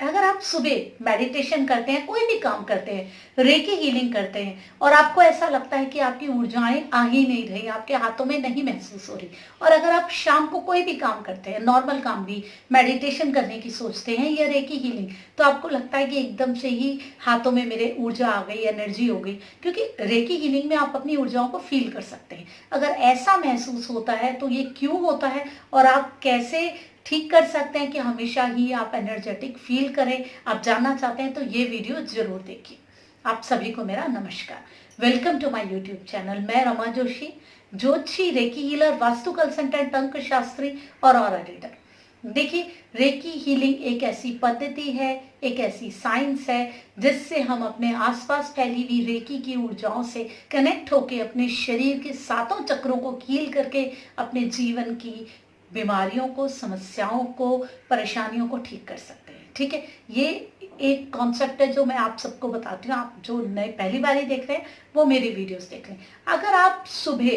अगर आप सुबह मेडिटेशन करते हैं, कोई भी काम करते हैं, रेकी हीलिंग करते हैं और आपको ऐसा लगता है कि आपकी ऊर्जाएं आ ही नहीं रही, आपके हाथों में नहीं महसूस हो रही, और अगर आप शाम को कोई भी काम करते हैं, नॉर्मल काम भी, मेडिटेशन करने की सोचते हैं या रेकी हीलिंग, तो आपको लगता है कि एकदम से ही हाथों में मेरे ऊर्जा आ गई, एनर्जी हो गई, क्योंकि रेकी हीलिंग में आप अपनी ऊर्जाओं को फील कर सकते हैं। अगर ऐसा महसूस होता है तो ये क्यों होता है और आप कैसे ठीक कर सकते हैं कि हमेशा ही आप एनर्जेटिक फील करें, आप जानना चाहते हैं तो ये वीडियो जरूर देखिए। आप सभी को मेरा नमस्कार, welcome to my YouTube channel. मैं रमा जोशी, ज्योतिषी, रेकी हीलर, वास्तु कंसल्टेंट, तंत्र शास्त्री और ऑरा रीडर। देखिए, रेकी हीलिंग एक ऐसी पद्धति है, एक ऐसी साइंस है जिससे हम अपने आसपास फैली हुई रेकी की ऊर्जाओं से कनेक्ट होकर अपने शरीर के सातों चक्रों को हील करके अपने जीवन की बीमारियों को, समस्याओं को, परेशानियों को ठीक कर सकते हैं। ठीक है, ये एक कॉन्सेप्ट है जो मैं आप सबको बताती हूँ। आप जो नए पहली बार ही देख रहे हैं वो मेरी वीडियोस देख लें। अगर आप सुबह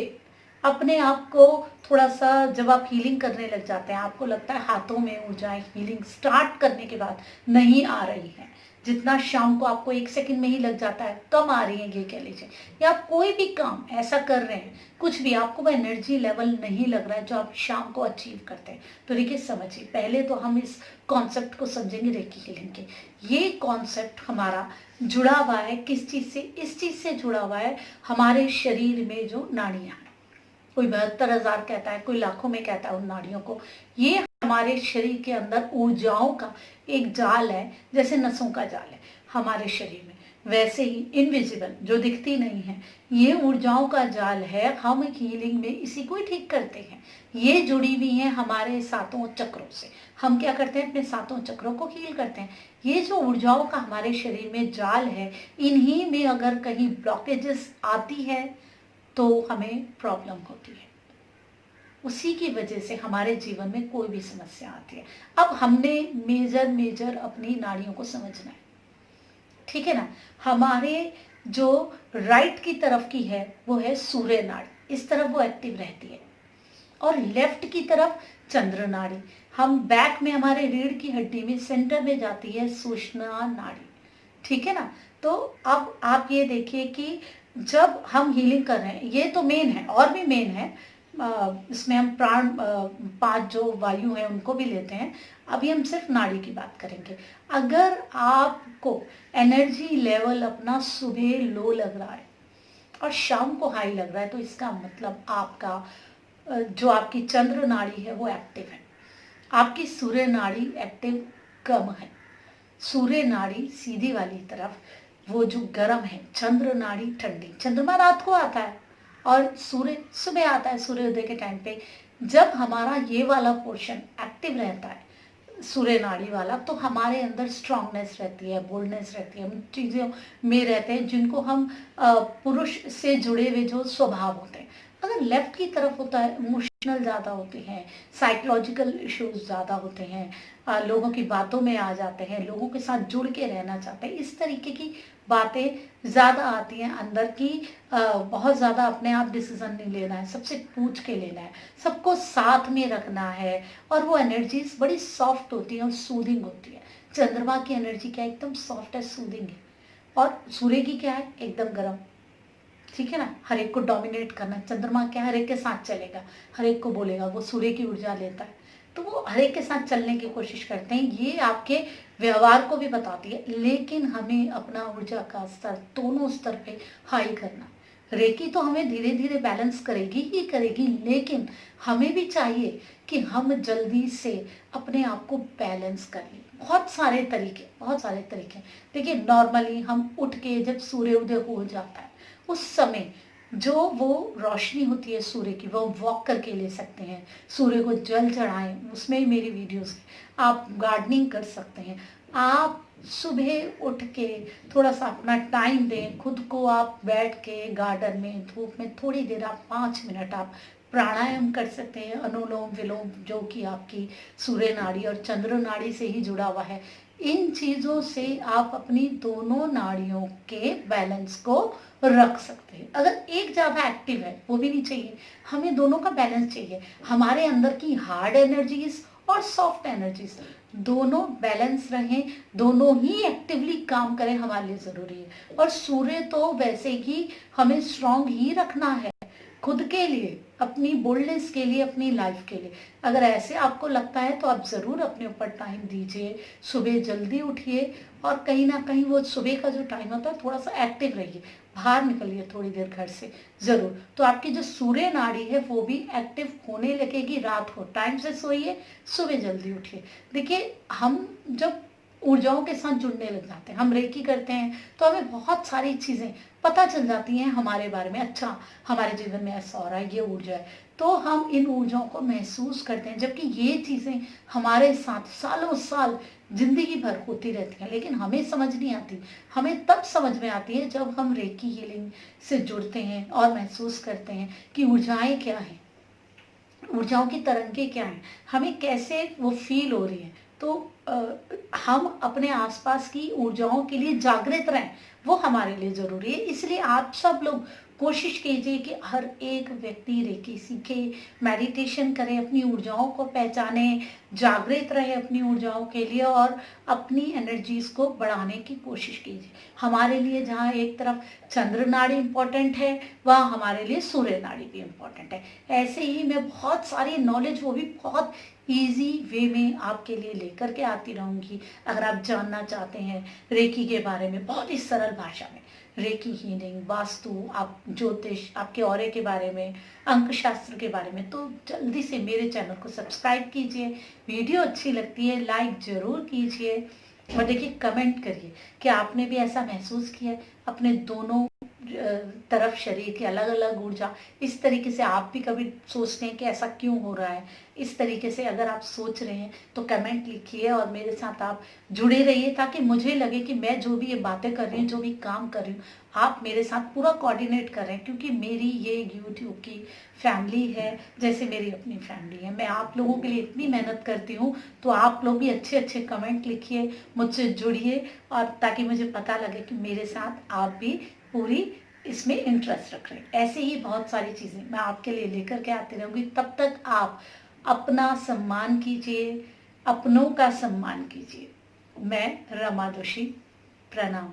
अपने आप को थोड़ा सा, जब आप हीलिंग करने लग जाते हैं, आपको लगता है हाथों में ऊर्जाएं हीलिंग स्टार्ट करने के बाद नहीं आ रही हैं, जितना शाम को आपको 1 सेकंड में ही लग जाता है, कम आ रही है ये कह लीजिए, या आप कोई भी काम ऐसा कर रहे हैं, कुछ भी आपको वो एनर्जी लेवल नहीं लग रहा है जो आप शाम को अचीव करते हैं, तो देखिए समझिए, पहले तो हम इस कॉन्सेप्ट को समझेंगे रेकी हीलिंग के। ये कॉन्सेप्ट हमारा जुड़ा हुआ है किस चीज से? इस चीज से जुड़ा हुआ है हमारे शरीर में जो नाड़ियां हैं। कोई 72,000 कहता है, कोई लाखों में कहता है उन नाड़ियों को। ये हमारे शरीर के अंदर ऊर्जाओं का एक जाल है, जैसे नसों का जाल है हमारे शरीर में, वैसे ही इनविजिबल, जो दिखती नहीं है, ये ऊर्जाओं का जाल है। हम हीलिंग में इसी को ही ठीक करते हैं। ये जुड़ी हुई है हमारे सातों चक्रों से। हम क्या करते हैं? अपने सातों चक्रों को हील करते हैं। ये जो ऊर्जाओं का हमारे शरीर में जाल है, इन्हीं में अगर कहीं ब्लॉकेजेस आती है तो हमें प्रॉब्लम होती है। उसी की वजह से हमारे जीवन में कोई भी समस्या आती है। अब हमने मेजर अपनी नाड़ियों को समझना है, ठीक है ना। हमारे जो राइट की तरफ की है वो है सूर्य नाड़ी, इस तरफ वो एक्टिव रहती है, और लेफ्ट की तरफ चंद्र नाड़ी। हम बैक में हमारे रीढ़ की हड्डी में सेंटर में जाती है सुषुम्ना नाड़ी, ठीक है ना। तो अब आप ये देखिए कि जब हम हीलिंग कर रहे हैं, ये तो मेन है, और भी मेन है। इसमें हम प्राण, 5 जो वायु हैं उनको भी लेते हैं। अभी हम सिर्फ नाड़ी की बात करेंगे। अगर आपको एनर्जी लेवल अपना सुबह लो लग रहा है और शाम को हाई लग रहा है, तो इसका मतलब आपका जो आपकी चंद्र नाड़ी है वो एक्टिव है, आपकी सूर्य नाड़ी एक्टिव कम है। सूर्य नाड़ी सीधी वाली तरफ वो जो गर्म है, चंद्र नाड़ी ठंडी। चंद्रमा रात को आता है और सूर्य सुबह आता है, सूर्योदय के टाइम पे। जब हमारा ये वाला पोर्शन एक्टिव रहता है, सूर्य नाड़ी वाला, तो हमारे अंदर स्ट्रांगनेस रहती है, बोल्डनेस रहती है, हम चीज़ों में रहते हैं जिनको हम पुरुष से जुड़े हुए जो स्वभाव होते हैं। अगर लेफ्ट की तरफ होता है, इमोशनल ज़्यादा होते हैं, साइकोलॉजिकल इश्यूज ज़्यादा होते हैं, लोगों की बातों में आ जाते हैं, लोगों के साथ जुड़ के रहना चाहते हैं, इस तरीके की बातें ज़्यादा आती हैं अंदर की। बहुत ज़्यादा अपने आप डिसीजन नहीं लेना है, सबसे पूछ के लेना है, सबको साथ में रखना है, और वो एनर्जीज बड़ी सॉफ्ट होती है और सूदिंग होती है। चंद्रमा की एनर्जी क्या है? एकदम सॉफ्ट है, सूदिंग है। और सूर्य की क्या है? एकदम गर्म, ठीक है ना। हर एक को डोमिनेट करना। चंद्रमा क्या, हर एक के साथ चलेगा, हर एक को बोलेगा, वो सूर्य की ऊर्जा लेता है, तो वो हर एक के साथ चलने की कोशिश करते हैं। ये आपके व्यवहार को भी बताती है, लेकिन हमें अपना ऊर्जा का स्तर दोनों स्तर पे हाई करना। रेकी तो हमें धीरे धीरे बैलेंस करेगी ही करेगी, लेकिन हमें भी चाहिए कि हम जल्दी से अपने आप को बैलेंस कर लें। बहुत सारे तरीके। देखिए, नॉर्मली हम उठ के जब सूर्योदय हो जाता है, उस समय जो वो रोशनी होती है सूर्य की, वो वॉक करके ले सकते हैं। सूर्य को जल चढ़ाएं, उसमें ही मेरी वीडियोस हैं। आप गार्डनिंग कर सकते हैं। आप सुबह उठ के थोड़ा सा अपना टाइम दें खुद को। आप बैठ के गार्डन में धूप में थोड़ी देर, आप 5 मिनट आप प्राणायाम कर सकते हैं, अनुलोम विलोम, जो कि आपकी सूर्य नाड़ी और चंद्र नाड़ी से ही जुड़ा हुआ है। इन चीज़ों से आप अपनी दोनों नाड़ियों के बैलेंस को रख सकते हैं। अगर एक ज़्यादा एक्टिव है, वो भी नहीं चाहिए, हमें दोनों का बैलेंस चाहिए। हमारे अंदर की हार्ड एनर्जीज और सॉफ्ट एनर्जीज दोनों बैलेंस रहें, दोनों ही एक्टिवली काम करें हमारे लिए ज़रूरी है। और सूर्य तो वैसे ही हमें स्ट्रांग ही रखना है खुद के लिए, अपनी बोल्डनेस के लिए, अपनी लाइफ के लिए। अगर ऐसे आपको लगता है तो आप ज़रूर अपने ऊपर टाइम दीजिए, सुबह जल्दी उठिए और कहीं ना कहीं वो सुबह का जो टाइम होता है थोड़ा सा एक्टिव रहिए, बाहर निकलिए थोड़ी देर घर से ज़रूर। तो आपकी जो सूर्य नाड़ी है वो भी एक्टिव होने लगेगी। रात को टाइम से सोइए, सुबह जल्दी उठिए। देखिए, हम जब ऊर्जाओं के साथ जुड़ने लग जाते हैं, हम रेकी करते हैं, तो हमें बहुत सारी चीज़ें पता चल जाती हैं हमारे बारे में। अच्छा, हमारे जीवन में ऐसा हो रहा है, ये ऊर्जा है, तो हम इन ऊर्जाओं को महसूस करते हैं। जबकि ये चीज़ें हमारे साथ सालों साल जिंदगी भर होती रहती हैं, लेकिन हमें समझ नहीं आती। हमें तब समझ में आती है जब हम रेकी हीलिंग से जुड़ते हैं और महसूस करते हैं कि ऊर्जाएं क्या हैं, ऊर्जाओं की तरंगे क्या हैं, हमें कैसे वो फील हो रही है। तो हम अपने आसपास की ऊर्जाओं के लिए जागृत रहें, वो हमारे लिए ज़रूरी है। इसलिए आप सब लोग कोशिश कीजिए कि हर एक व्यक्ति रेकी सीखे, मेडिटेशन करे, अपनी ऊर्जाओं को पहचाने, जागृत रहे अपनी ऊर्जाओं के लिए और अपनी एनर्जीज को बढ़ाने की कोशिश कीजिए। हमारे लिए जहाँ एक तरफ चंद्र नाड़ी इम्पोर्टेंट है, वहाँ हमारे लिए सूर्य नाड़ी भी इम्पोर्टेंट है। ऐसे ही मैं बहुत सारी नॉलेज, वो भी बहुत इजी वे में आपके लिए लेकर के आती रहूँगी। अगर आप जानना चाहते हैं रेकी के बारे में बहुत ही सरल भाषा में, रेकी हीलिंग, वास्तु, आप ज्योतिष, आपके ऑरे के बारे में, अंक शास्त्र के बारे में, तो जल्दी से मेरे चैनल को सब्सक्राइब कीजिए। वीडियो अच्छी लगती है लाइक ज़रूर कीजिए और देखिए कमेंट करिए कि आपने भी ऐसा महसूस किया है अपने दोनों तरफ शरीर की अलग अलग ऊर्जा। इस तरीके से आप भी कभी सोचते हैं कि ऐसा क्यों हो रहा है, इस तरीके से अगर आप सोच रहे हैं तो कमेंट लिखिए और मेरे साथ आप जुड़े रहिए, ताकि मुझे लगे कि मैं जो भी ये बातें कर रही हूँ, जो भी काम कर रही हूँ, आप मेरे साथ पूरा कोऑर्डिनेट कर रहे हैं। क्योंकि मेरी ये यूट्यूब की फैमिली है, जैसे मेरी अपनी फैमिली है। मैं आप लोगों के लिए इतनी मेहनत करती हूँ, तो आप लोग भी अच्छे अच्छे कमेंट लिखिए, मुझसे जुड़िए, और ताकि मुझे पता लगे कि मेरे साथ आप भी पूरी इसमें इंटरेस्ट रख रहे हैं। ऐसे ही बहुत सारी चीज़ें मैं आपके लिए लेकर के आती रहूँगी। तब तक आप अपना सम्मान कीजिए, अपनों का सम्मान कीजिए। मैं रमा जोशी, प्रणाम।